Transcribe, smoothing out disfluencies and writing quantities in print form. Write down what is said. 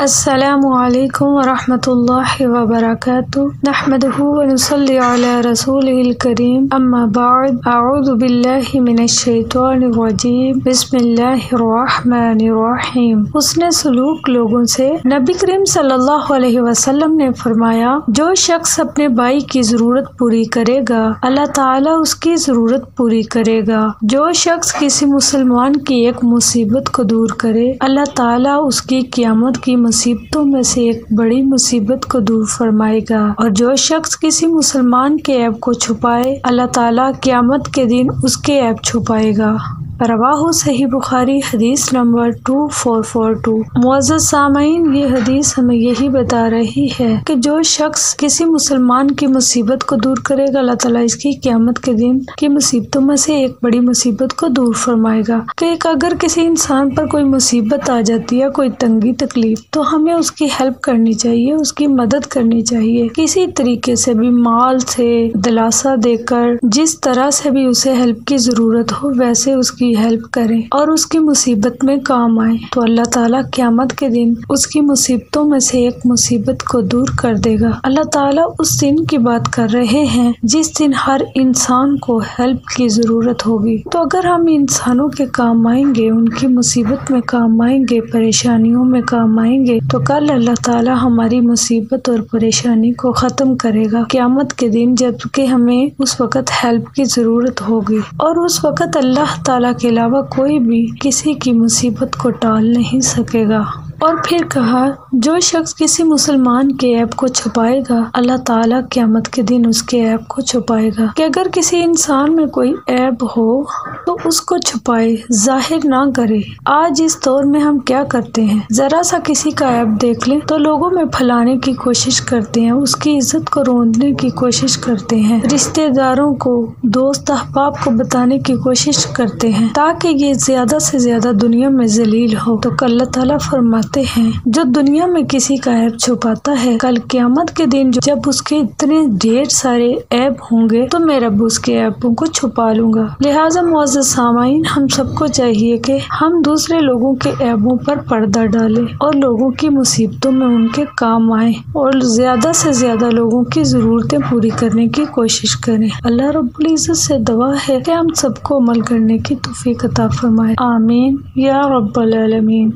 अस्सलामुअलैकुम वरहमतुल्लाहि वबरकातुहू नहमदुहू व नुसल्ली अला रसूलिहिल करीम अम्मा बाद अऊज़ु बिल्लाहि मिनश शैतानिर रजीम बिस्मिल्लाहिर रहमानिर रहीम। हुस्न सलूक लोगों से नबी करीम सल्लल्लाहु अलैहि वसल्लम ने फरमाया, जो शख्स अपने भाई की जरूरत पूरी करेगा अल्लाह ताला उसकी जरूरत पूरी करेगा। जो शख्स किसी मुसलमान की एक मुसीबत को दूर करे अल्लाह ताला उसकी क़यामत की मुसीबतों में से एक बड़ी मुसीबत को दूर फरमाएगा। और जो शख्स किसी मुसलमान के ऐब को छुपाए अल्लाह ताला क़यामत के दिन उसके ऐब छुपाएगा। रवाहु सही बुखारी हदीस नंबर 2442। मुअज़्ज़ज़ सामईन, ये हदीस हमें यही बता रही है कि जो शख्स किसी मुसलमान की मुसीबत को दूर करेगा अल्लाह ताला इसकी क़यामत के दिन की मुसीबतों में से एक बड़ी मुसीबत को दूर फरमाएगा। कि अगर किसी इंसान पर कोई मुसीबत आ जाती है, कोई तंगी तकलीफ, तो हमें उसकी हेल्प करनी चाहिए, उसकी मदद करनी चाहिए। किसी तरीके से भी, माल से, दिलासा देकर, जिस तरह से भी उसे हेल्प की जरूरत हो वैसे उसकी हेल्प करें और उसकी मुसीबत में काम आए, तो अल्लाह ताला क़यामत के दिन उसकी मुसीबतों में से एक मुसीबत को दूर कर देगा। अल्लाह ताला उस दिन की बात कर रहे हैं जिस दिन हर इंसान को हेल्प की जरूरत होगी। तो अगर हम इंसानों के काम आएंगे, उनकी मुसीबत में काम आएंगे, परेशानियों में काम आएंगे, तो कल अल्लाह ताला हमारी मुसीबत और परेशानी को खत्म करेगा क़यामत के दिन, जबकि हमें उस वक़्त हेल्प की जरूरत होगी। और उस वक़्त अल्लाह ताला के अलावा कोई भी किसी की मुसीबत को टाल नहीं सकेगा। और फिर कहा, जो शख्स किसी मुसलमान के ऐब को छुपाएगा अल्लाह ताला क़यामत के दिन उसके ऐब को छुपाएगा। कि अगर किसी इंसान में कोई ऐब हो तो उसको छुपाए, जाहिर ना करे। आज इस दौर में हम क्या करते हैं, जरा सा किसी का ऐब देख लें तो लोगों में फैलाने की कोशिश करते हैं, उसकी इज्जत को रोंदने की कोशिश करते हैं, रिश्तेदारों को, दोस्त अहबाब को बताने की कोशिश करते हैं ताकि ये ज्यादा से ज्यादा दुनिया में जलील हो। तो अल्लाह ताला फरमाते हैं, जो दुनिया में किसी का ऐब छुपाता है, कल क़यामत के दिन जब उसके इतने ढेर सारे ऐब होंगे तो मैं रब उसके ऐबों को छुपा लूंगा। लिहाजा मुअज़्ज़ज़ सामाईन, हम सबको चाहिए कि हम दूसरे लोगों के ऐबों पर पर्दा डालें और लोगों की मुसीबतों में उनके काम आए और ज्यादा से ज्यादा लोगों की जरूरतें पूरी करने की कोशिश करें। अल्लाह रब्बुल इज़्ज़त से दुआ है कि हम सबको अमल करने की तौफीक अता फरमाए। आमीन या रब्बल आलमीन।